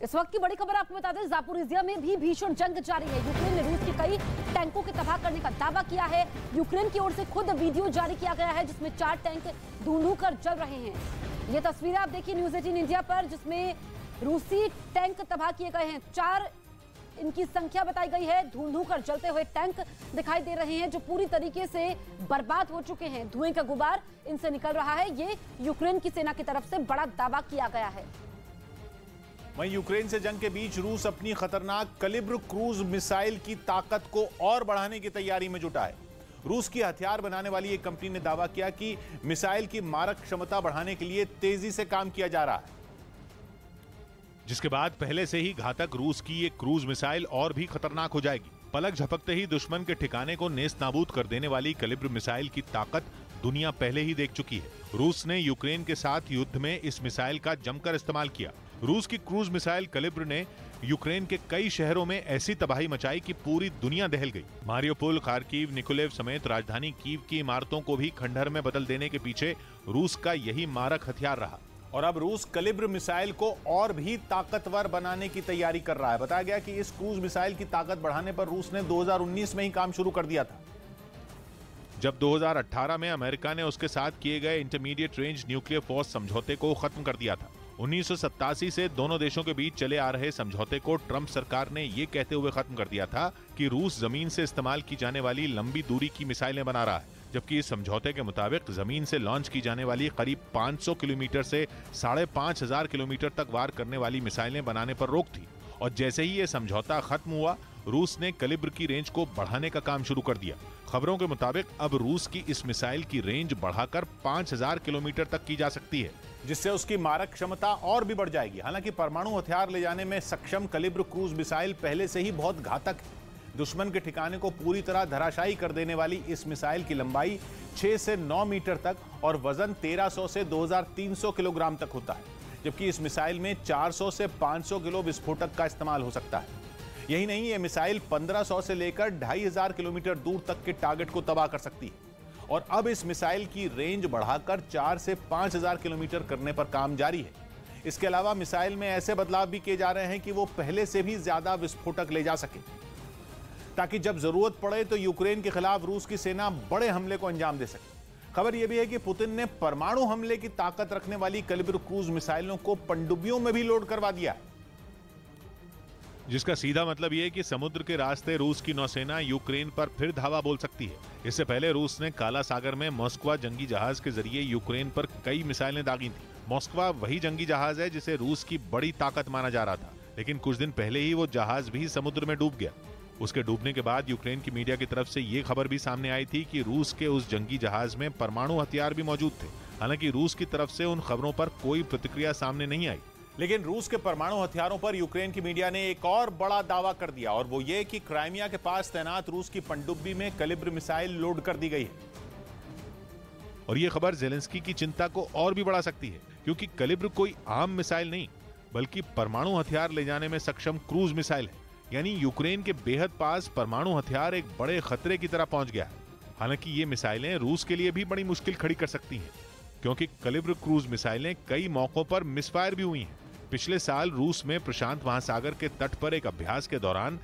इस वक्त की बड़ी खबर आपको बता दें, ज़ापोरिज़िया में भी भीषण जंग जारी है। यूक्रेन ने रूस के कई टैंकों के तबाह करने का दावा किया है। यूक्रेन की ओर से खुद वीडियो जारी किया गया है जिसमें 4 टैंक धुंधु कर जल रहे हैं। ये तस्वीरें आप देखिए न्यूज़ 18 इंडिया पर, जिसमें रूसी टैंक तबाह किए गए हैं। 4 इनकी संख्या बताई गई है। धुंधु कर जलते हुए टैंक दिखाई दे रहे हैं जो पूरी तरीके से बर्बाद हो चुके हैं। धुएं का गुबार इनसे निकल रहा है। ये यूक्रेन की सेना की तरफ से बड़ा दावा किया गया है। वहीं यूक्रेन से जंग के बीच रूस अपनी खतरनाक कलिब्र क्रूज मिसाइल की ताकत को और बढ़ाने की तैयारी में जुटा है। रूस की हथियार बनाने वाली एक कंपनी ने दावा किया कि मिसाइल की मारक क्षमता बढ़ाने के लिए तेजी से काम किया जा रहा है, जिसके बाद पहले से ही घातक रूस की ये क्रूज मिसाइल और भी खतरनाक हो जाएगी। पलक झपकते ही दुश्मन के ठिकाने को नेस्त नाबूद कर देने वाली कलिब्र मिसाइल की ताकत दुनिया पहले ही देख चुकी है। रूस ने यूक्रेन के साथ युद्ध में इस मिसाइल का जमकर इस्तेमाल किया। रूस की क्रूज मिसाइल कलिब्र ने यूक्रेन के कई शहरों में ऐसी तबाही मचाई कि पूरी दुनिया दहल गई। मारियोपोल, खार्किव, निकोलेव समेत राजधानी कीव की इमारतों को भी खंडहर में बदल देने के पीछे रूस का यही मारक हथियार रहा। और अब रूस कलिब्र मिसाइल को और भी ताकतवर बनाने की तैयारी कर रहा है। बताया गया कि इस क्रूज मिसाइल की ताकत बढ़ाने पर रूस ने 2019 में ही काम शुरू कर दिया था, जब 2018 में अमेरिका ने उसके साथ किए गए इंटरमीडिएट रेंज न्यूक्लियर फोर्स समझौते को खत्म कर दिया था। 1987 से दोनों देशों के बीच चले आ रहे समझौते को ट्रंप सरकार ने ये कहते हुए खत्म कर दिया था कि रूस जमीन से इस्तेमाल की जाने वाली लंबी दूरी की मिसाइलें बना रहा है, जबकि इस समझौते के मुताबिक जमीन से लॉन्च की जाने वाली करीब 500 किलोमीटर से 5,500 किलोमीटर तक वार करने वाली मिसाइलें बनाने पर रोक थी। और जैसे ही ये समझौता खत्म हुआ, रूस ने कलिब्र की रेंज को बढ़ाने का काम शुरू कर दिया। खबरों के मुताबिक अब रूस की इस मिसाइल की रेंज बढ़ाकर 5,000 किलोमीटर तक की जा सकती है, जिससे उसकी मारक क्षमता और भी बढ़ जाएगी। हालांकि परमाणु हथियार ले जाने में सक्षम कलिब्र क्रूज मिसाइल पहले से ही बहुत घातक है। दुश्मन के ठिकाने को पूरी तरह धराशायी कर देने वाली इस मिसाइल की लंबाई 6 से 9 मीटर तक और वजन 1300 से 2300 किलोग्राम तक होता है, जबकि इस मिसाइल में 400 से 500 किलो विस्फोटक का इस्तेमाल हो सकता है। यही नहीं, ये मिसाइल 1500 से लेकर 2500 किलोमीटर दूर तक के टारगेट को तबाह कर सकती है। और अब इस मिसाइल की रेंज बढ़ाकर 4 से 5000 किलोमीटर करने पर काम जारी है। इसके अलावा मिसाइल में ऐसे बदलाव भी किए जा रहे हैं कि वो पहले से भी ज्यादा विस्फोटक ले जा सके, ताकि जब जरूरत पड़े तो यूक्रेन के खिलाफ रूस की सेना बड़े हमले को अंजाम दे सके। खबर यह भी है कि पुतिन ने परमाणु हमले की ताकत रखने वाली कलिब्र क्रूज मिसाइलों को पनडुब्बियों में भी लोड करवा दिया है, जिसका सीधा मतलब यह है कि समुद्र के रास्ते रूस की नौसेना यूक्रेन पर फिर धावा बोल सकती है। इससे पहले रूस ने काला सागर में मॉस्कवा जंगी जहाज के जरिए यूक्रेन पर कई मिसाइलें दागी थी। मॉस्कवा वही जंगी जहाज है जिसे रूस की बड़ी ताकत माना जा रहा था, लेकिन कुछ दिन पहले ही वो जहाज भी समुद्र में डूब गया। उसके डूबने के बाद यूक्रेन की मीडिया की तरफ से ये खबर भी सामने आई थी कि रूस के उस जंगी जहाज में परमाणु हथियार भी मौजूद थे। हालांकि रूस की तरफ से उन खबरों पर कोई प्रतिक्रिया सामने नहीं आई। लेकिन रूस के परमाणु हथियारों पर यूक्रेन की मीडिया ने एक और बड़ा दावा कर दिया, और वो ये कि क्राइमिया के पास तैनात रूस की पनडुब्बी में कलिब्र मिसाइल लोड कर दी गई है। और ये खबर जेलेंस्की की चिंता को और भी बढ़ा सकती है, क्योंकि कलिब्र कोई आम मिसाइल नहीं, बल्कि परमाणु हथियार ले जाने में सक्षम क्रूज मिसाइल है। यानी यूक्रेन के बेहद पास परमाणु हथियार एक बड़े खतरे की तरह पहुंच गया है। हालांकि ये मिसाइलें रूस के लिए भी बड़ी मुश्किल खड़ी कर सकती हैं, क्योंकि कलिब्र क्रूज मिसाइलें कई मौकों पर मिसफायर भी हुई हैं। पिछले साल रूस में प्रशांत महासागर के तट पर एक अभ्यास के दौरान